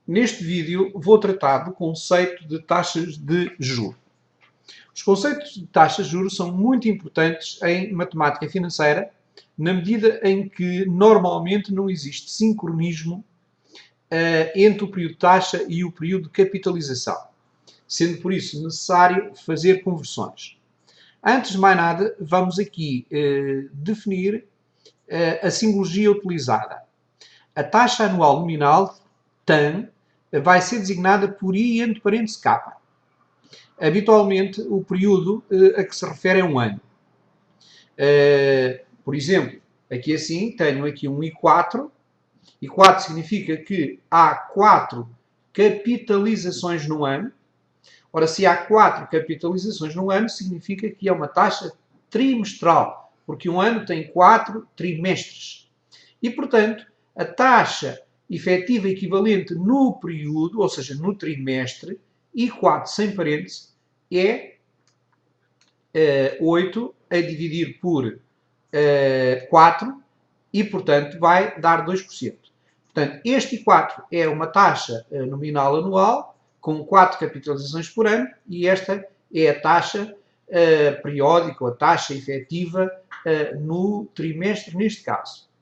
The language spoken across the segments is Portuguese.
Neste vídeo vou tratar do conceito de taxas de juros. Os conceitos de taxas de juros são muito importantes em matemática financeira, na medida em que normalmente não existe sincronismo entre o período de taxa e o período de capitalização, sendo por isso necessário fazer conversões. Antes de mais nada, vamos aqui definir a simbologia utilizada. A taxa anual nominal, TAN, vai ser designada por I entre parênteses K. Habitualmente, o período a que se refere é um ano. Por exemplo, aqui assim, tenho aqui um I4. I4 significa que há 4 capitalizações no ano. Ora, se há 4 capitalizações no ano, significa que é uma taxa trimestral, porque um ano tem 4 trimestres. E, portanto, a taxa efetiva equivalente no período, ou seja, no trimestre, I4 sem parênteses, é 8 a dividir por 4 e, portanto, vai dar 2%. Portanto, este I4 é uma taxa nominal anual, com 4 capitalizações por ano, e esta é a taxa periódica, ou a taxa efetiva no trimestre, neste caso.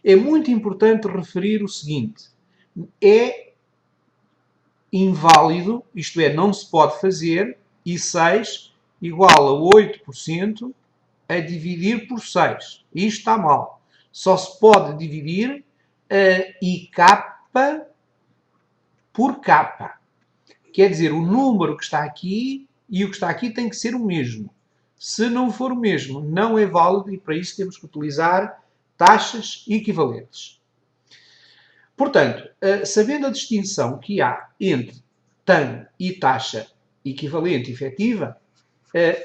É muito importante referir o seguinte: é inválido, isto é, não se pode fazer, I6 igual a 8% a dividir por 6. Isto está mal. Só se pode dividir IK por K. Quer dizer, o número que está aqui e o que está aqui tem que ser o mesmo. Se não for o mesmo, não é válido e para isso temos que utilizar taxas equivalentes. Portanto, sabendo a distinção que há entre TAN e taxa equivalente efetiva,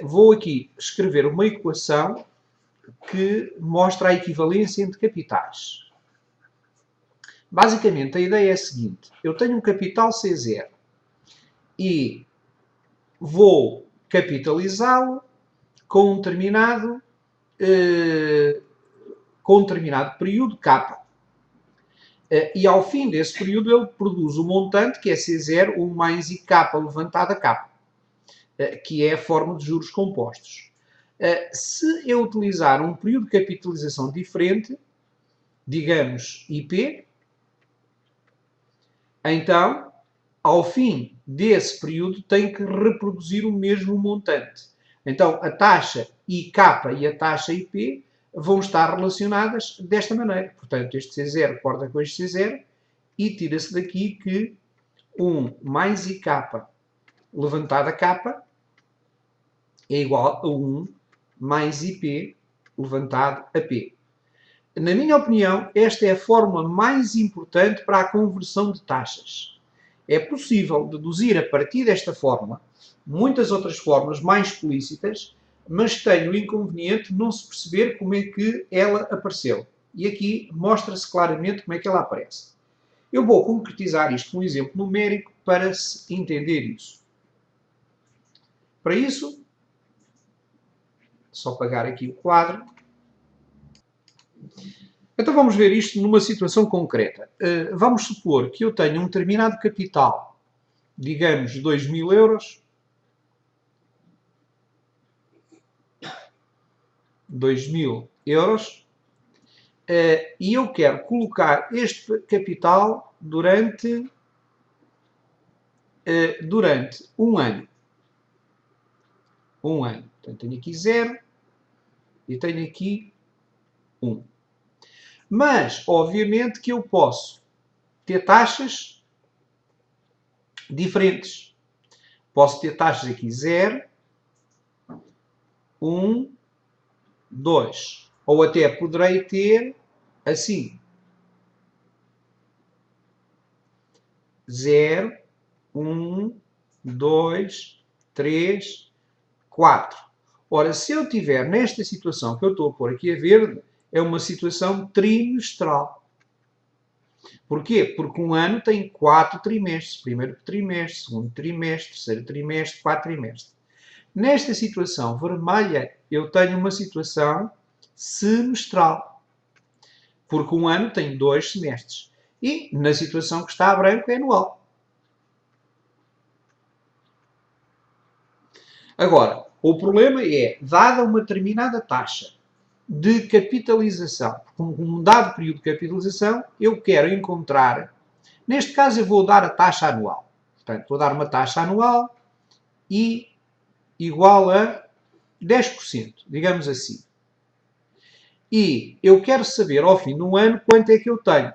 vou aqui escrever uma equação que mostra a equivalência entre capitais. Basicamente, a ideia é a seguinte: eu tenho um capital C0 e vou capitalizá-lo com um determinado período K. E ao fim desse período ele produz o montante, que é C0, 1 mais IK levantado a K, que é a forma de juros compostos. Se eu utilizar um período de capitalização diferente, digamos IP, então, ao fim desse período, tem que reproduzir o mesmo montante. Então, a taxa IK e a taxa IP vão estar relacionadas desta maneira. Portanto, este C0 corta com este C0 e tira-se daqui que 1 mais IK levantado a K é igual a 1 mais IP levantado a P. Na minha opinião, esta é a fórmula mais importante para a conversão de taxas. É possível deduzir a partir desta fórmula muitas outras fórmulas mais explícitas, mas tem o inconveniente de não se perceber como é que ela apareceu. E aqui mostra-se claramente como é que ela aparece. Eu vou concretizar isto com um exemplo numérico para se entender isso. Para isso, só apagar aqui o quadro. Então vamos ver isto numa situação concreta. Vamos supor que eu tenho um determinado capital, digamos 2.000 euros, 2.000 euros, e eu quero colocar este capital durante um ano. Um ano. Portanto, tenho aqui 0 e tenho aqui 1. Mas, obviamente, que eu posso ter taxas diferentes. Posso ter taxas aqui 0, 1, 2. Ou até poderei ter assim. 0, 1, 2, 3, 4. Ora, se eu tiver nesta situação que eu estou a pôr aqui a verde, é uma situação trimestral. Porquê? Porque um ano tem 4 trimestres. Primeiro trimestre, segundo trimestre, terceiro trimestre, 4 trimestres. Nesta situação vermelha, eu tenho uma situação semestral. Porque um ano tem 2 semestres. E na situação que está a branco é anual. Agora, o problema é, dada uma determinada taxa de capitalização, um dado período de capitalização, eu quero encontrar, neste caso eu vou dar a taxa anual. Portanto, vou dar uma taxa anual e igual a 10%, digamos assim. E eu quero saber ao fim de um ano quanto é que eu tenho.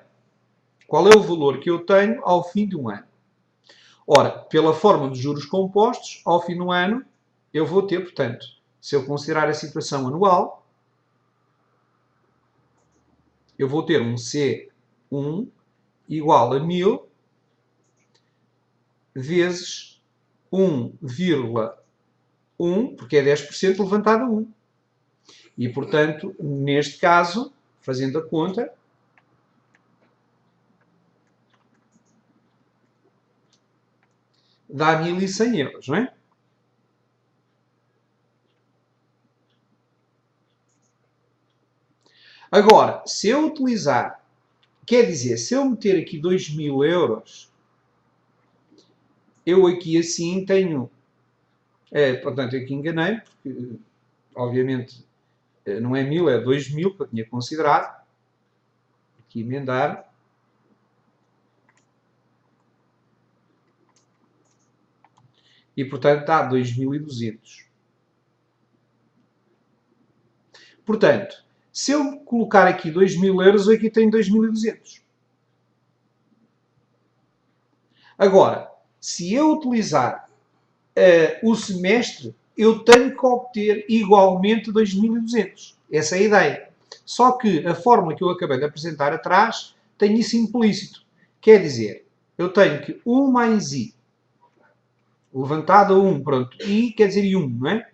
Qual é o valor que eu tenho ao fim de um ano? Ora, pela forma dos juros compostos, ao fim do ano, eu vou ter, portanto, se eu considerar a situação anual, eu vou ter um C1 igual a 1000 vezes 1,1, porque é 10% levantado a 1. E, portanto, neste caso, fazendo a conta, dá 1.100 euros, não é? Agora, se eu utilizar, quer dizer, se eu meter aqui 2.000 euros, eu aqui assim tenho, portanto, aqui enganei, porque obviamente não é 1000, é 2.000 que eu tinha considerado. Aqui emendar. E, portanto, dá 2.200. Portanto, se eu colocar aqui 2.000 euros, eu aqui tenho 2.200. Agora, se eu utilizar o semestre, eu tenho que obter igualmente 2.200. Essa é a ideia. Só que a fórmula que eu acabei de apresentar atrás tem isso implícito. Quer dizer, eu tenho que 1 mais I levantado a 1, pronto, I quer dizer I1, não é?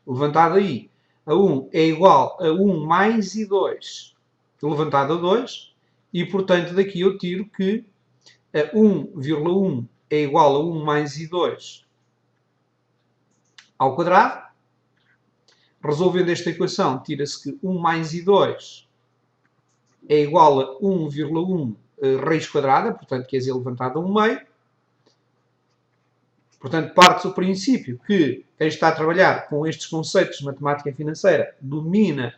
Levantado a I a 1 é igual a 1 mais I2 levantado a 2, e portanto daqui eu tiro que 1,1 é igual a 1 mais I2 ao quadrado. Resolvendo esta equação, tira-se que 1 mais I2 é igual a 1,1 raiz quadrada, portanto quer dizer levantado a 1 meio. Portanto, parte-se do princípio que quem está a trabalhar com estes conceitos de matemática financeira domina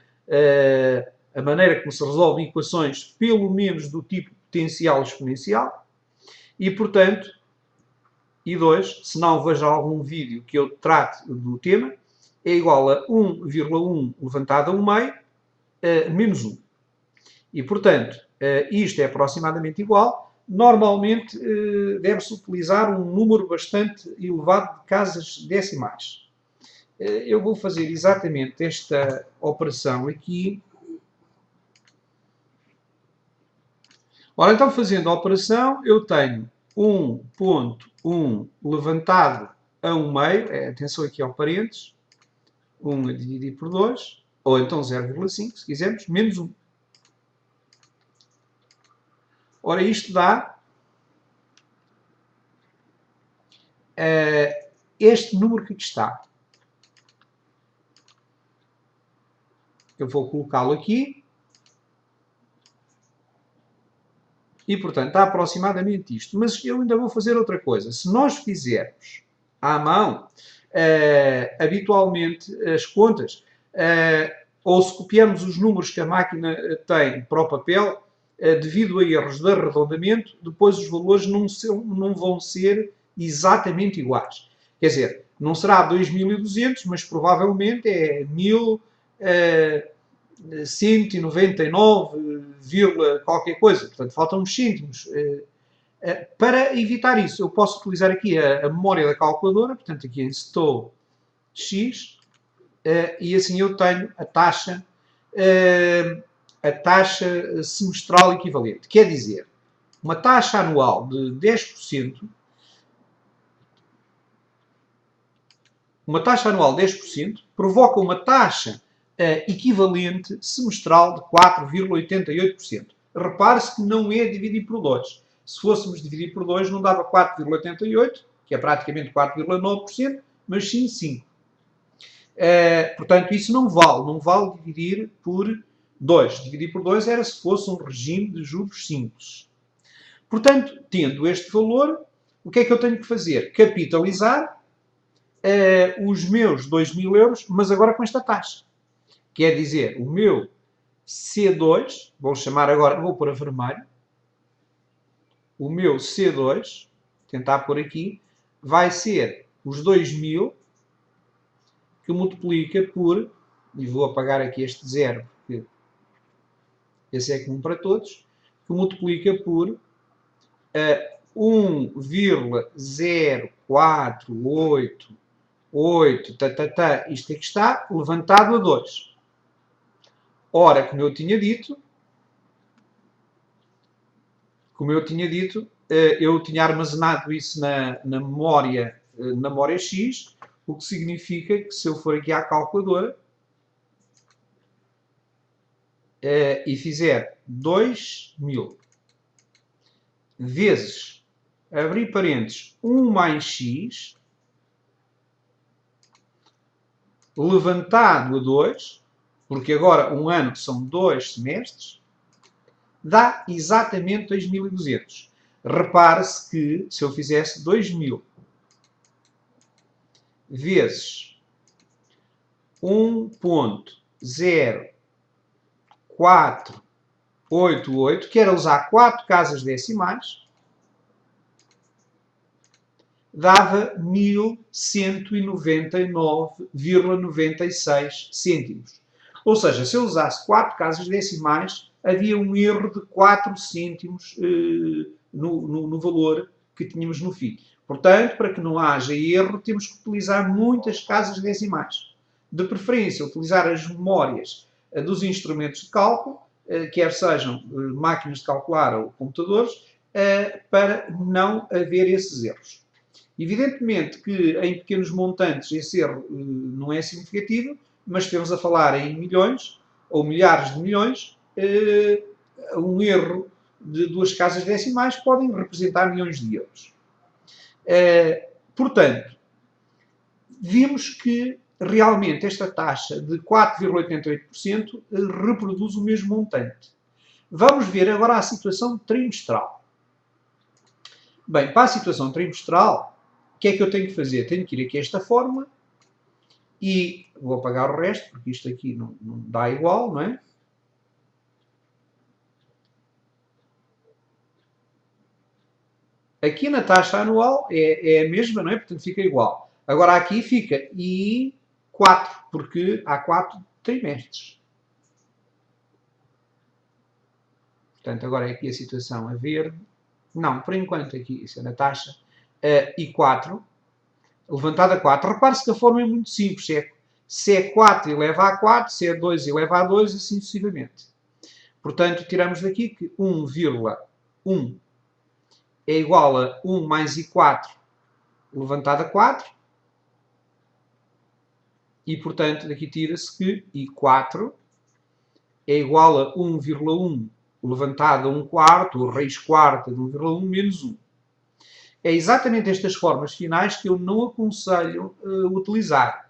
a maneira como se resolvem equações, pelo menos do tipo potencial exponencial, e, portanto, I2, se não veja algum vídeo que eu trate do tema, é igual a 1,1 levantado a 1 meio, menos 1. E, portanto, isto é aproximadamente igual. Normalmente deve-se utilizar um número bastante elevado de casas decimais. Eu vou fazer exatamente esta operação aqui. Ora, então, fazendo a operação, eu tenho 1,1 levantado a 1 meio, atenção aqui ao parênteses, 1 a dividir por 2, ou então 0,5, se quisermos, menos 1. Ora, isto dá este número que aqui está. Eu vou colocá-lo aqui. E, portanto, está aproximadamente isto. Mas eu ainda vou fazer outra coisa. Se nós fizermos à mão, habitualmente, as contas, ou se copiamos os números que a máquina tem para o papel, devido a erros de arredondamento, depois os valores não vão ser exatamente iguais. Quer dizer, não será 2.200, mas provavelmente é 1.199, qualquer coisa. Portanto, faltam uns cêntimos. Para evitar isso, eu posso utilizar aqui a memória da calculadora, portanto, aqui em Stow X, e assim eu tenho a taxa semestral equivalente. Quer dizer, uma taxa anual de 10%, provoca uma taxa equivalente semestral de 4,88%. Repare-se que não é dividir por 2. Se fôssemos dividir por 2, não dava 4,88%, que é praticamente 4,9%, mas sim 5%. Portanto, isso não vale dividir por 2. Dividir por 2 era se fosse um regime de juros simples. Portanto, tendo este valor, o que é que eu tenho que fazer? Capitalizar os meus 2.000 euros, mas agora com esta taxa. Quer dizer, o meu C2, vou chamar agora, vou pôr a vermelho, o meu C2, tentar pôr aqui, vai ser os 2.000 que multiplica por, e vou apagar aqui este zero, porque esse é comum para todos, que multiplica por 1,0488, isto aqui está, levantado a 2. Ora, como eu tinha dito, eu tinha armazenado isso na memória X, o que significa que se eu for aqui à calculadora e fizer 2.000 vezes, abrir parênteses, 1 mais x, levantado a 2, porque agora um ano são 2 semestres, dá exatamente 2.200. Repare-se que se eu fizesse 2.000 vezes 1,0488, que era usar 4 casas decimais, dava 1.199,96 cêntimos. Ou seja, se eu usasse 4 casas decimais, havia um erro de 4 cêntimos no valor que tínhamos no fim. Portanto, para que não haja erro, temos que utilizar muitas casas decimais. De preferência, utilizar as memórias dos instrumentos de cálculo, quer sejam máquinas de calcular ou computadores, para não haver esses erros. Evidentemente que em pequenos montantes esse erro não é significativo, mas estamos a falar em milhões ou milhares de milhões, um erro de 2 casas decimais podem representar milhões de euros. Portanto, vimos que realmente esta taxa de 4,88% reproduz o mesmo montante. Vamos ver agora a situação trimestral. Bem, para a situação trimestral, o que é que eu tenho que fazer? Tenho que ir aqui a esta fórmula e vou apagar o resto, porque isto aqui não dá igual, não é? Aqui na taxa anual é a mesma, não é? Portanto, fica igual. Agora aqui fica I4, porque há 4 trimestres. Portanto, agora é aqui a situação a verde. Não, por enquanto aqui, isso é na taxa. I4, levantado a 4. Repare-se que a forma é muito simples. Se é 4 eleva a 4, se é 2 eleva a 2, assim sucessivamente. Portanto, tiramos daqui que 1,1 é igual a 1 mais I4 levantado a 4. E, portanto, daqui tira-se que I4 é igual a 1,1 levantado a 1 quarto, ou raiz quarta de 1,1 menos 1. É exatamente estas formas finais que eu não aconselho utilizar,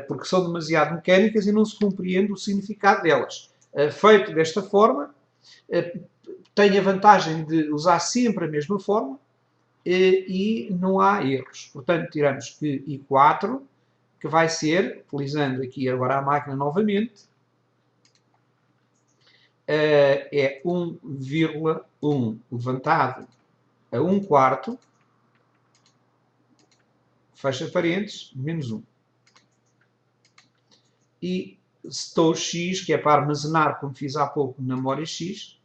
porque são demasiado mecânicas e não se compreende o significado delas. Feito desta forma, tem a vantagem de usar sempre a mesma forma e não há erros. Portanto, tiramos que I4, que vai ser, utilizando aqui agora a máquina novamente, é 1,1 levantado a 1 quarto, fecha parênteses, menos 1. E estou X, que é para armazenar, como fiz há pouco, na memória X.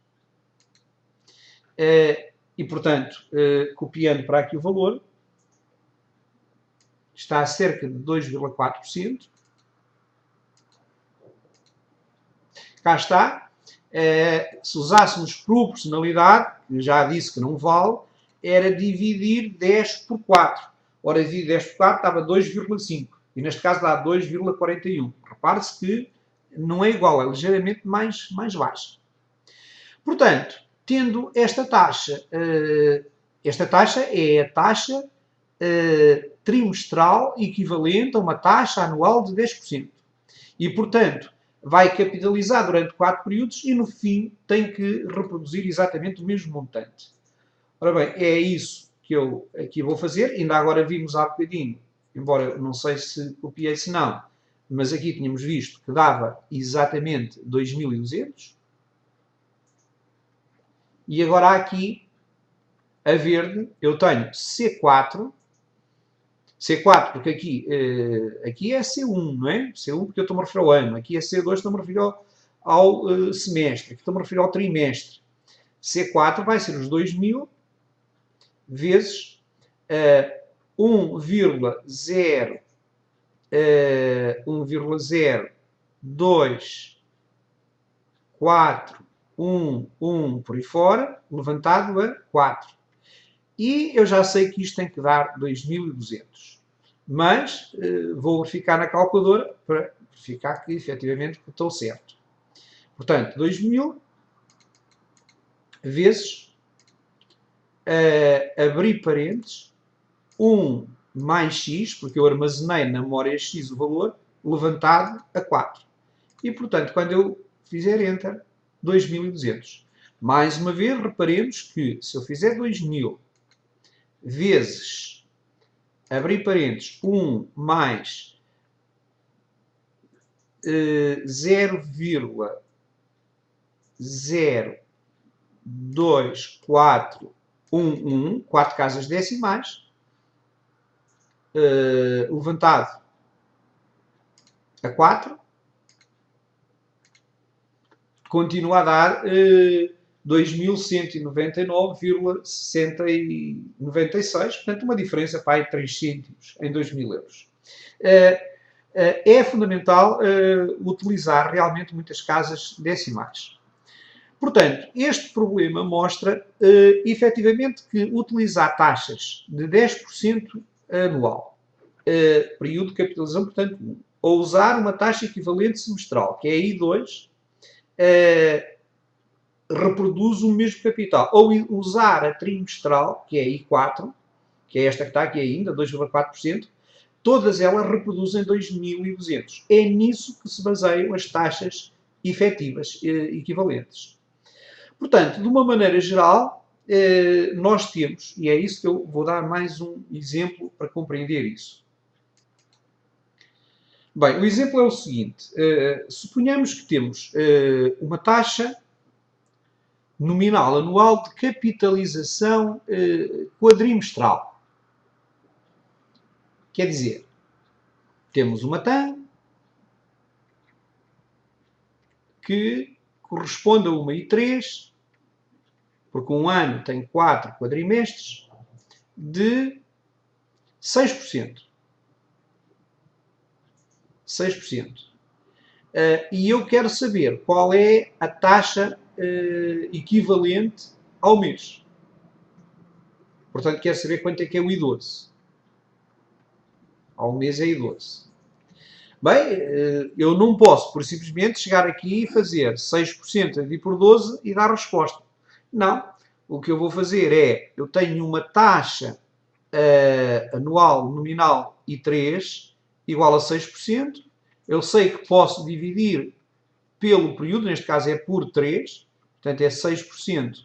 E, portanto, copiando para aqui o valor, está a cerca de 2,4%. Cá está. Se usássemos proporcionalidade, que já disse que não vale, era dividir 10 por 4. Ora, dividir 10 por 4 dava 2,5. E neste caso dá 2,41. Repare-se que não é igual, é ligeiramente mais baixa. Portanto, tendo esta taxa é a taxa trimestral equivalente a uma taxa anual de 10%. E, portanto, vai capitalizar durante 4 períodos e, no fim, tem que reproduzir exatamente o mesmo montante. Ora bem, é isso que eu aqui vou fazer. Ainda agora vimos há bocadinho embora não sei se copiei, se não, mas aqui tínhamos visto que dava exatamente 2200. E agora aqui, a verde, eu tenho C4, porque aqui é C1, não é? C1 porque eu estou-me a referir ao ano, aqui é C2, estou-me a referir ao semestre, aqui estou-me a referir ao trimestre. C4 vai ser os 2000 vezes 1,0241 por aí fora, levantado a 4. E eu já sei que isto tem que dar 2200. Mas vou verificar na calculadora para verificar que efetivamente estou certo. Portanto, 2000 vezes, abrir parênteses, 1 mais x, porque eu armazenei na memória x o valor, levantado a 4. E, portanto, quando eu fizer Enter, 2200. Mais uma vez, reparemos que se eu fizer 2000 vezes, abrir parênteses, 1 mais 0,02411, 4 casas decimais, levantado a 4, continua a dar 2.199,96, portanto uma diferença para 3 cêntimos em 2.000 euros. É fundamental utilizar realmente muitas casas decimais. Portanto, este problema mostra efetivamente que utilizar taxas de 10% anual, período de capitalização, portanto, ou usar uma taxa equivalente semestral, que é a I2, reproduz o mesmo capital. Ou usar a trimestral, que é a I4, que é esta que está aqui ainda, 2,4%, todas elas reproduzem 2.200. É nisso que se baseiam as taxas efetivas equivalentes. Portanto, de uma maneira geral, nós temos, e é isso que eu vou dar mais um exemplo para compreender isso. Bem, o exemplo é o seguinte. Suponhamos que temos uma taxa nominal anual de capitalização quadrimestral. Quer dizer, temos uma TAM que corresponde a uma I3, porque um ano tem 4 quadrimestres, de 6%. 6%. E eu quero saber qual é a taxa equivalente ao mês. Portanto, quero saber quanto é que é o I12. Ao mês é I12. Bem, eu não posso, por simplesmente, chegar aqui e fazer 6% a dividir por 12 e dar a resposta. Não. O que eu vou fazer é, eu tenho uma taxa anual nominal I3 igual a 6%. Eu sei que posso dividir pelo período, neste caso é por 3, portanto é 6%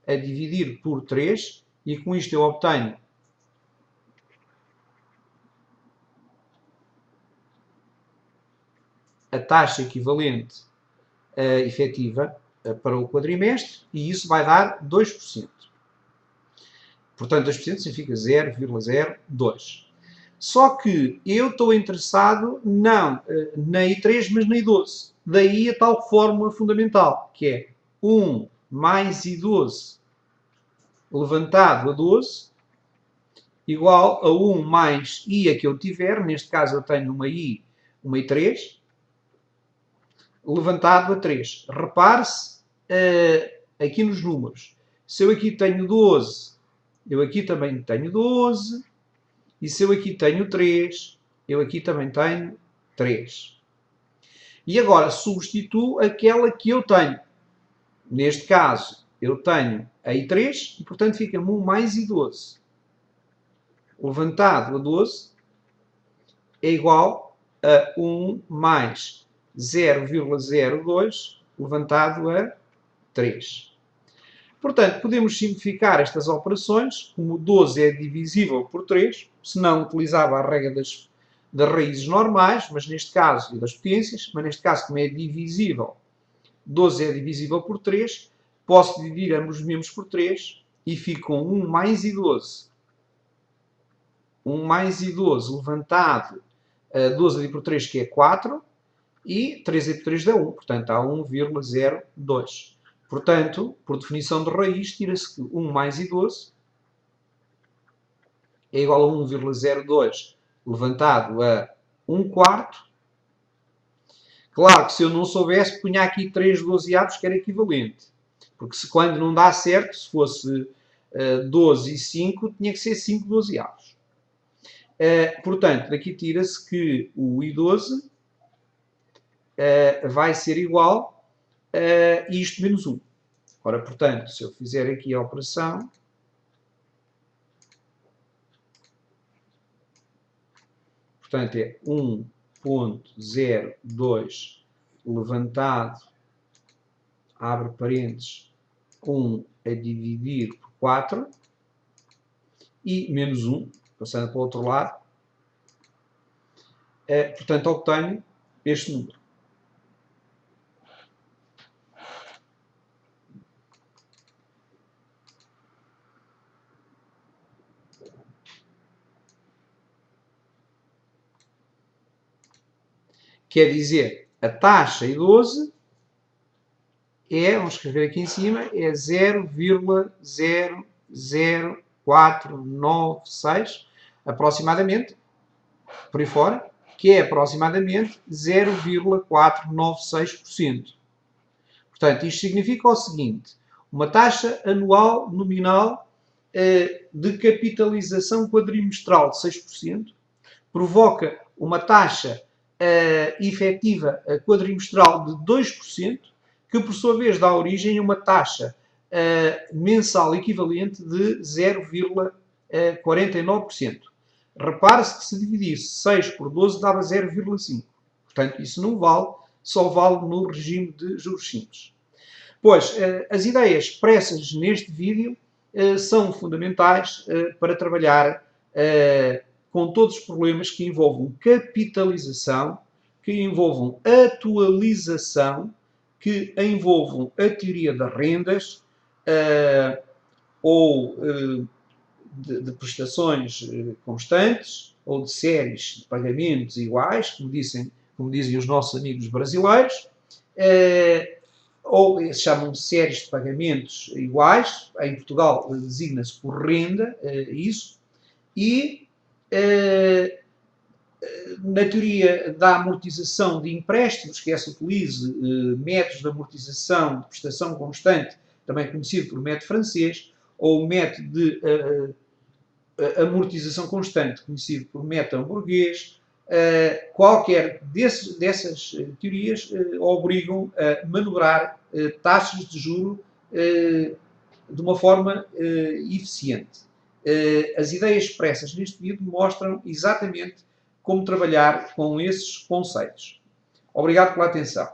a dividir por 3, e com isto eu obtenho a taxa equivalente efetiva para o quadrimestre, e isso vai dar 2%. Portanto, 2% significa 0,02. Só que eu estou interessado não na I3, mas na I12. Daí a tal fórmula fundamental, que é 1 mais I12 levantado a 12, igual a 1 mais I a que eu tiver, neste caso eu tenho uma I3, levantado a 3. Repare-se aqui nos números. Se eu aqui tenho 12, eu aqui também tenho 12, e se eu aqui tenho 3, eu aqui também tenho 3. E agora substituo aquela que eu tenho. Neste caso, eu tenho a I3, e portanto fica-me 1 mais I12. Levantado a 12 é igual a 1 mais 0,02 levantado a 3. Portanto, podemos simplificar estas operações, como 12 é divisível por 3, se não utilizava a regra das raízes normais, mas neste caso, e das potências, mas neste caso, como é divisível, 12 é divisível por 3, posso dividir ambos os membros por 3 e fico com 1 mais I12. 1 mais I12 levantado, 12 dividido por 3, que é 4, e 3 dividido por 3 dá 1, portanto há 1,02. Portanto, por definição de raiz, tira-se que 1 mais I12 é igual a 1,02 levantado a 1 quarto. Claro que se eu não soubesse, punha aqui 3 dozeavos, que era equivalente. Porque se quando não dá certo, se fosse 12 e 5, tinha que ser 5 dozeavos. Portanto, daqui tira-se que o I12 vai ser igual a isto menos 1. Ora, portanto, se eu fizer aqui a operação, portanto, é 1,02 levantado, abre parênteses, 1 a dividir por 4, e menos 1, passando para o outro lado, portanto, obtenho este número. Quer dizer, a taxa I12 é, vamos escrever aqui em cima, é 0,00496, aproximadamente, por aí fora, que é aproximadamente 0,496%. Portanto, isto significa o seguinte: uma taxa anual nominal de capitalização quadrimestral de 6% provoca uma taxa efetiva quadrimestral de 2%, que por sua vez dá origem a uma taxa mensal equivalente de 0,49%. Repare-se que se dividisse 6 por 12 dava 0,5. Portanto, isso não vale, só vale no regime de juros simples. Pois, as ideias expressas neste vídeo são fundamentais para trabalhar com todos os problemas que envolvam capitalização, que envolvam atualização, que envolvam a teoria das rendas ou de prestações constantes ou de séries de pagamentos iguais, como dizem os nossos amigos brasileiros, ou se chamam de séries de pagamentos iguais. Em Portugal designa-se por renda isso, e na teoria da amortização de empréstimos, que essa utilize métodos de amortização de prestação constante, também conhecido por método francês, ou método de amortização constante, conhecido por método hamburguês. Qualquer dessas teorias obrigam a manobrar taxas de juro de uma forma eficiente. As ideias expressas neste vídeo mostram exatamente como trabalhar com esses conceitos. Obrigado pela atenção.